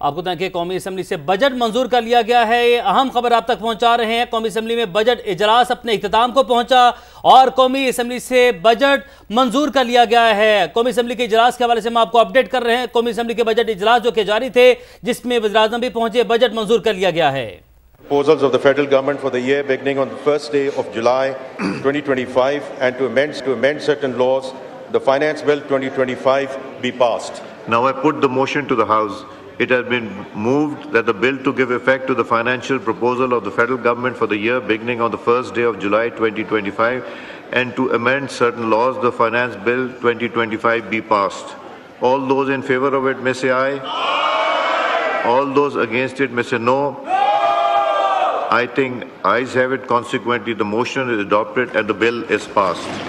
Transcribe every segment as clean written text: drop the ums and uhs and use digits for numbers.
आपको बताएं कि कौमी असम्बली से बजट मंजूर कर लिया गया है। ये अहम खबर आप तक पहुंचा रहे हैं। कौमी असम्बली में बजट इजलास अपने इख्तिताम को पहुंचा और कौमी असम्बली से बजट मंजूर कर लिया गया है। कौमी असम्बली के इजलास के हवाले से हम आपको अपडेट कर रहे हैं। कौमी असम्बली के बजट इजलास जो कि जारी थे, जिसमें वज़ीर-ए-आज़म भी पहुंचे, बजट मंजूर कर लिया गया है। Proposals of the federal government for the year beginning on the first day of July 2025 and to amend certain laws, the Finance Bill 2025 be passed. Now I put the motion to the House. It has been moved that the bill to give effect to the financial proposal of the federal government for the year beginning on the first day of July 2025 and to amend certain laws, the Finance Bill 2025 be passed. All those in favor of it may say aye. Aye. All those against it may say no. I think ayes have it. Consequently, the motion is adopted and the bill is passed.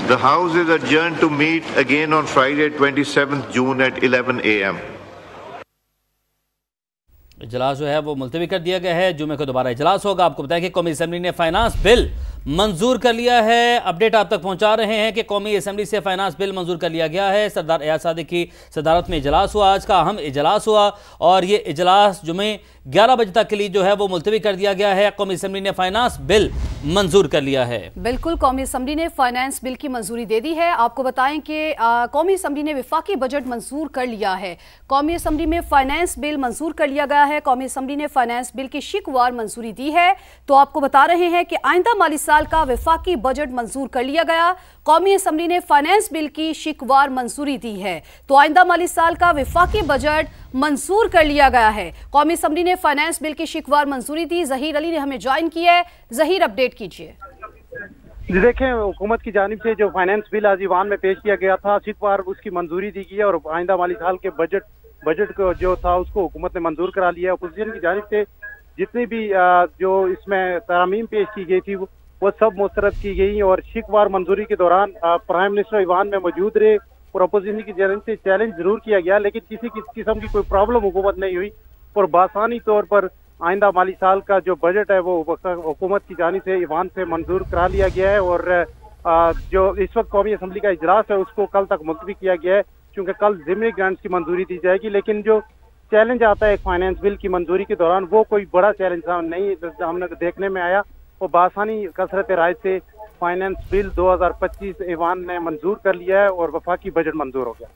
The House is adjourned to meet again on Friday, 27th June at 11 a.m. इजलास जो है वो मुलतवी कर दिया गया है। जुमे को दोबारा इजलास होगा। आपको बताएं कि कौमी असम्बली ने फाइनेंस बिल मंजूर कर लिया है। अपडेट आप तक पहुंचा रहे हैं कि कौमी असम्बली से फाइनेंस बिल मंजूर कर लिया गया है। सरदार एयाज सादिक की सदारत में इजलास हुआ। आज का अहम इजलास हुआ और ये इजलास जुमे 11 बजे तक के लिए जो है वो मुलतवी कर दिया गया है। कौमी असम्बली ने फाइनेंस बिल मंजूर कर लिया है। बिल्कुल, कौमी असम्बली ने फाइनेंस बिल की मंजूरी दे दी है। आपको बताएं कि कौमी असम्बली ने विफाकी बजट मंजूर कर लिया है। कौमी असम्बली में फाइनेंस बिल मंजूर कर लिया गया है। कौमी असम्बली ने फाइनेंस बिल की शिकवार मंजूरी दी है। तो आपको बता रहे हैं कि आइंदा माली साल का विफाकी बजट मंजूर कर लिया गया। कौमी असम्बली ने फाइनेंस बिल की शिकवार मंजूरी दी है। तो आइंदा माली साल का विफाकी बजट मंजूर कर लिया गया है। कौमी असम्बली ने फाइनेंस बिल की शिकवार मंजूरी दी। जहीर अली ने हमें ज्वाइन किया है। जहीर, अपडेट कीजिए। जी देखें, हुकूमत की जानिब से जो फाइनेंस बिल आज ईवान में पेश किया गया था, शिकवार उसकी मंजूरी दी गई है और आइंदा माली साल के बजट को जो था उसको हुकूमत ने मंजूर करा लिया है। अपोजिशन की जानिब से जितनी भी जो इसमें तरामीम पेश की गई थी वो सब मुस्तरद की गई और शिकवार मंजूरी के दौरान प्राइम मिनिस्टर ईवान में मौजूद रहे और अपोजिशन की जानिब से चैलेंज जरूर किया गया, लेकिन किसी किस्म की कोई प्रॉब्लम हुकूमत नहीं हुई और बासानी तौर पर आइंदा माली साल का जो बजट है वो हुकूमत की जानिब से ईवान से मंजूर करा लिया गया है। और जो इस वक्त कौमी असम्बली का इजलास है उसको कल तक मुलतवी किया गया है, क्योंकि कल ज़िमनी ग्रांट्स की मंजूरी दी जाएगी। लेकिन जो चैलेंज आता है फाइनेंस बिल की मंजूरी के दौरान वो कोई बड़ा चैलेंज नहीं हमने देखने में आया। वो बासानी कसरत राय से फाइनेंस बिल 2025 ईवान ने मंजूर कर लिया है और वफाकी बजट मंजूर हो गया।